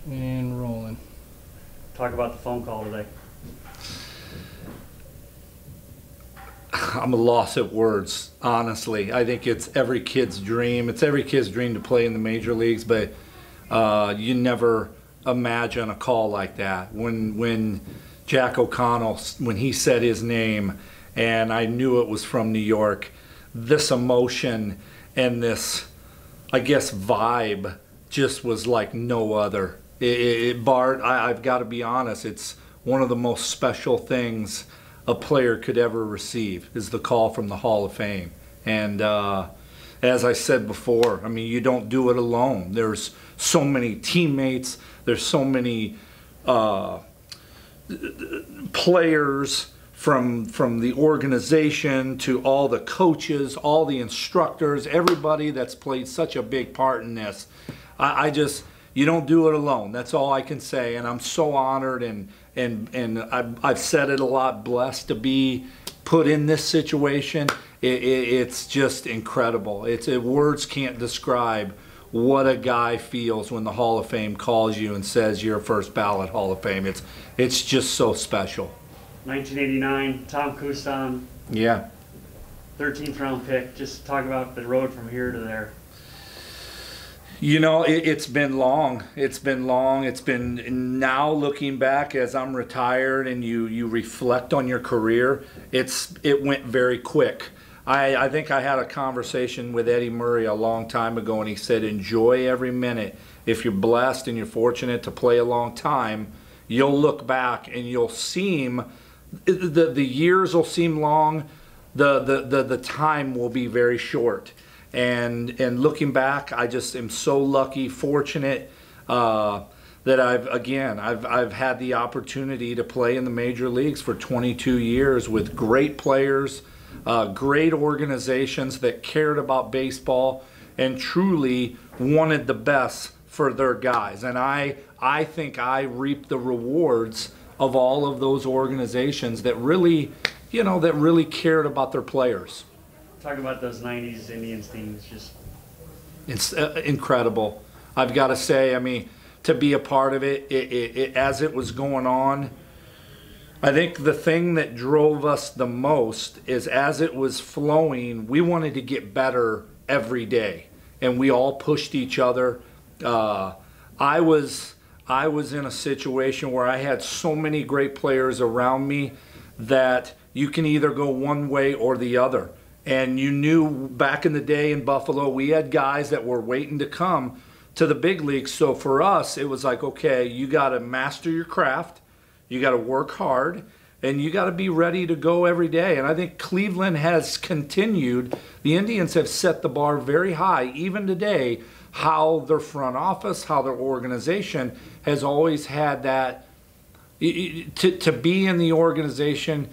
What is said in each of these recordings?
And rolling. Talk about the phone call today. I'm a loss at words, honestly. I think it's every kid's dream. It's every kid's dream to play in the major leagues, but you never imagine a call like that. When Jack O'Connell, when he said his name, and I knew it was from New York, this emotion and this, I guess, vibe just was like no other. Bart, I've got to be honest, it's one of the most special things a player could ever receive is the call from the Hall of Fame. And as I said before, I mean, you don't do it alone. There's so many teammates, there's so many players from the organization to all the coaches, all the instructors, everybody that's played such a big part in this. I just, you don't do it alone. That's all I can say. And I'm so honored and I've said it a lot, blessed to be put in this situation. It's just incredible. Words can't describe what a guy feels when the Hall of Fame calls you and says you're a first ballot Hall of Fame. It's just so special. 1989, Thome Kustan. Yeah. 13th round pick. Just talk about the road from here to there. You know, it's been long. It's been long. It's been, now looking back as I'm retired and you reflect on your career, it went very quick. I think I had a conversation with Eddie Murray a long time ago, and he said, enjoy every minute. If you're blessed and you're fortunate to play a long time, you'll look back and you'll seem, the years will seem long, the time will be very short. And looking back, I just am so lucky, fortunate that I've had the opportunity to play in the major leagues for 22 years with great players, great organizations that cared about baseball and truly wanted the best for their guys. And I think I reaped the rewards of all of those organizations that really, that really cared about their players. Talk about those 90s Indians teams. Just it's incredible. I've got to say, I mean, to be a part of it, as it was going on, I think the thing that drove us the most is as it was flowing, we wanted to get better every day, and we all pushed each other. I was in a situation where I had so many great players around me that you can either go one way or the other. And you knew back in the day in Buffalo, we had guys that were waiting to come to the big leagues. So for us, it was like, okay, you got to master your craft, you got to work hard, and you got to be ready to go every day. And I think Cleveland has continued. The Indians have set the bar very high, even today, how their front office, how their organization has always had that, to be in the organization,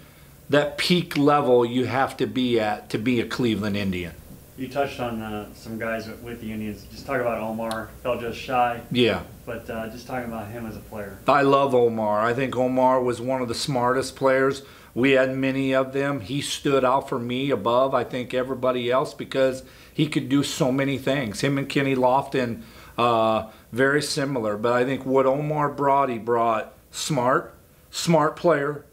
that peak level you have to be at to be a Cleveland Indian. You touched on some guys with the Indians. Just talk about Omar. Felt just shy. Yeah. But just talking about him as a player. I love Omar. I think Omar was one of the smartest players. We had many of them. He stood out for me above, I think, everybody else because he could do so many things. Him and Kenny Lofton, very similar. But I think what Omar brought, he brought smart player,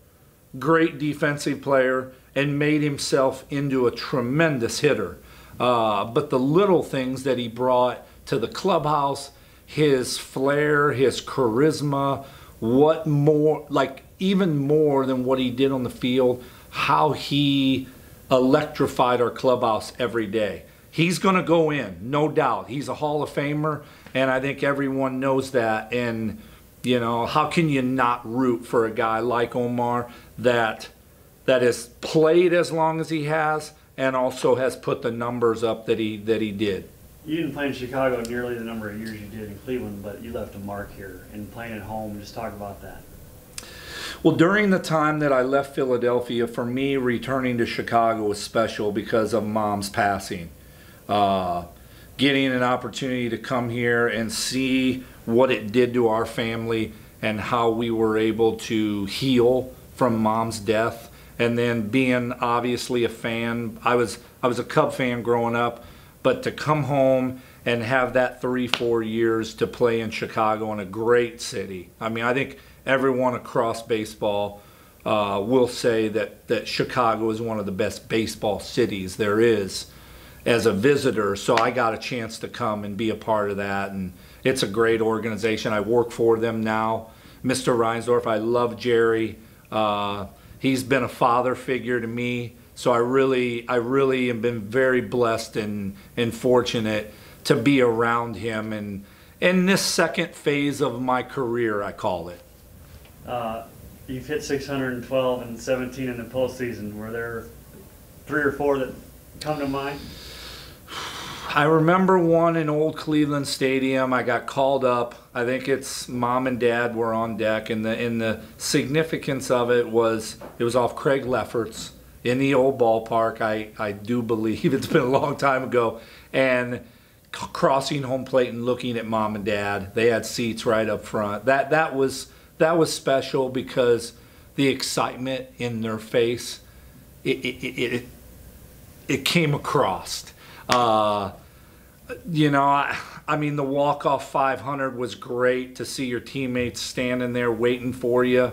great defensive player, and made himself into a tremendous hitter. But the little things that he brought to the clubhouse, his flair, his charisma, what more, like even more than what he did on the field, how he electrified our clubhouse every day. He's going to go in, no doubt. He's a Hall of Famer, and I think everyone knows that. And how can you not root for a guy like Omar that has played as long as he has and also has put the numbers up that he did? You didn't play in Chicago nearly the number of years you did in Cleveland, but you left a mark here. And playing at home, just talk about that. Well, during the time that I left Philadelphia, for me, returning to Chicago was special because of Mom's passing. Getting an opportunity to come here and see what it did to our family and how we were able to heal from Mom's death, and then being obviously a fan. I was a Cub fan growing up, but to come home and have that 3-4 years to play in Chicago, in a great city. I mean, I think everyone across baseball will say that Chicago is one of the best baseball cities there is as a visitor. So I got a chance to come and be a part of that, and it's a great organization. I work for them now. Mr. Reinsdorf, I love Jerry. He's been a father figure to me. So I really have been very blessed and fortunate to be around him, and in this second phase of my career, I call it. You've hit 612 and 17 in the postseason. Were there 3 or 4 that come to mind? I remember one in Old Cleveland Stadium. I got called up. I think it's Mom and Dad were on deck, and the significance of it was off Craig Lefferts in the old ballpark. I do believe it's been a long time ago, and crossing home plate and looking at Mom and Dad. They had seats right up front. That was special because the excitement in their face, it came across. You know, I mean, the walk-off 500 was great to see your teammates standing there waiting for you.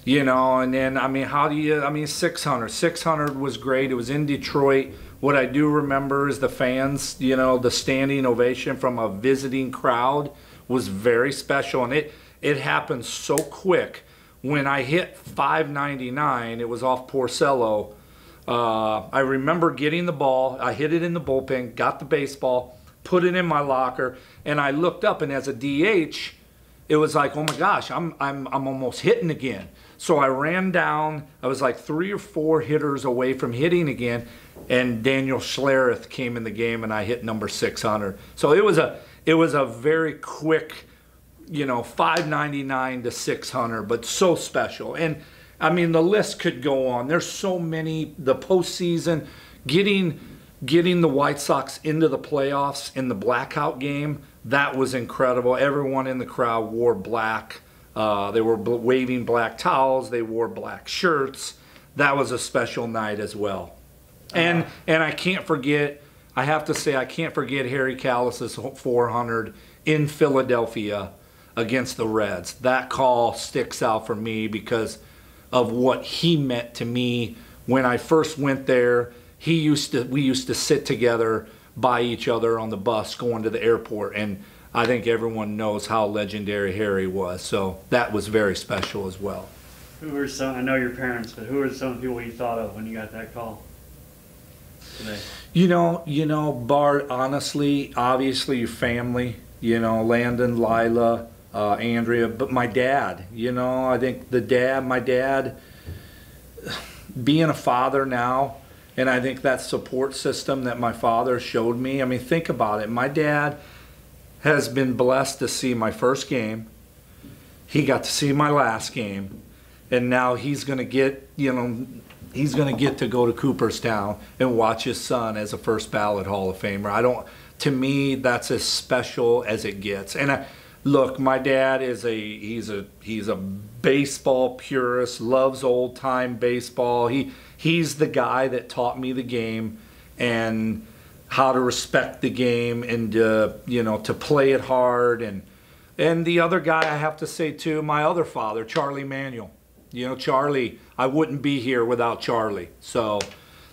You know, and then, I mean, 600 was great. It was in Detroit. What I do remember is the fans, you know, the standing ovation from a visiting crowd was very special. And it happened so quick. When I hit 599, it was off Porcello. I remember getting the ball. I hit it in the bullpen, got the baseball, put it in my locker, and I looked up, and as a DH, it was like, oh my gosh, I'm almost hitting again. So I ran down. I was like 3 or 4 hitters away from hitting again, and Daniel Schlereth came in the game, and I hit number 600. So it was a very quick, you know, 599 to 600, but so special. And I mean, the list could go on. There's so many. The postseason, getting the White Sox into the playoffs in the blackout game, that was incredible. Everyone in the crowd wore black. They were waving black towels. They wore black shirts. That was a special night as well. And I can't forget, I have to say, I can't forget Harry Callis's 400 in Philadelphia against the Reds. That call sticks out for me because of what he meant to me when I first went there. We used to sit together by each other on the bus going to the airport, and I think everyone knows how legendary Harry was. So that was very special as well. Who were some? I know your parents, but who were some people you thought of when you got that call today? You know, Bart. Honestly, obviously your family. You know, Landon, Lila, Andrea, but my dad. You know, I think my dad, being a father now. And I think that support system that my father showed me, I mean, think about it. My dad has been blessed to see my first game. He got to see my last game. And now he's going to get, you know, he's going to get to go to Cooperstown and watch his son as a first ballot Hall of Famer. To me, that's as special as it gets. And look, my dad is he's a baseball purist, loves old time baseball. He's the guy that taught me the game and how to respect the game and you know, to play it hard. And the other guy I have to say too, my other father, Charlie Manuel. You know, Charlie, I wouldn't be here without Charlie. So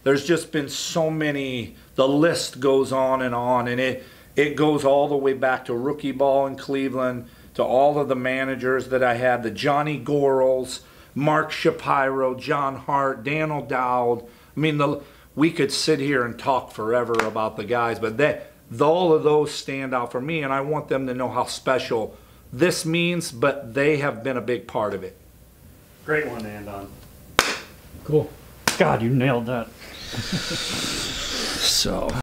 there's just been so many. The list goes on, and it goes all the way back to rookie ball in Cleveland, to all of the managers that I had, the Johnny Gorels, Mark Shapiro, John Hart, Dan O'Dowd. I mean, we could sit here and talk forever about the guys, but all of those stand out for me, and I want them to know how special this means, but they have been a big part of it. Great one to end on. Cool. God, you nailed that. So...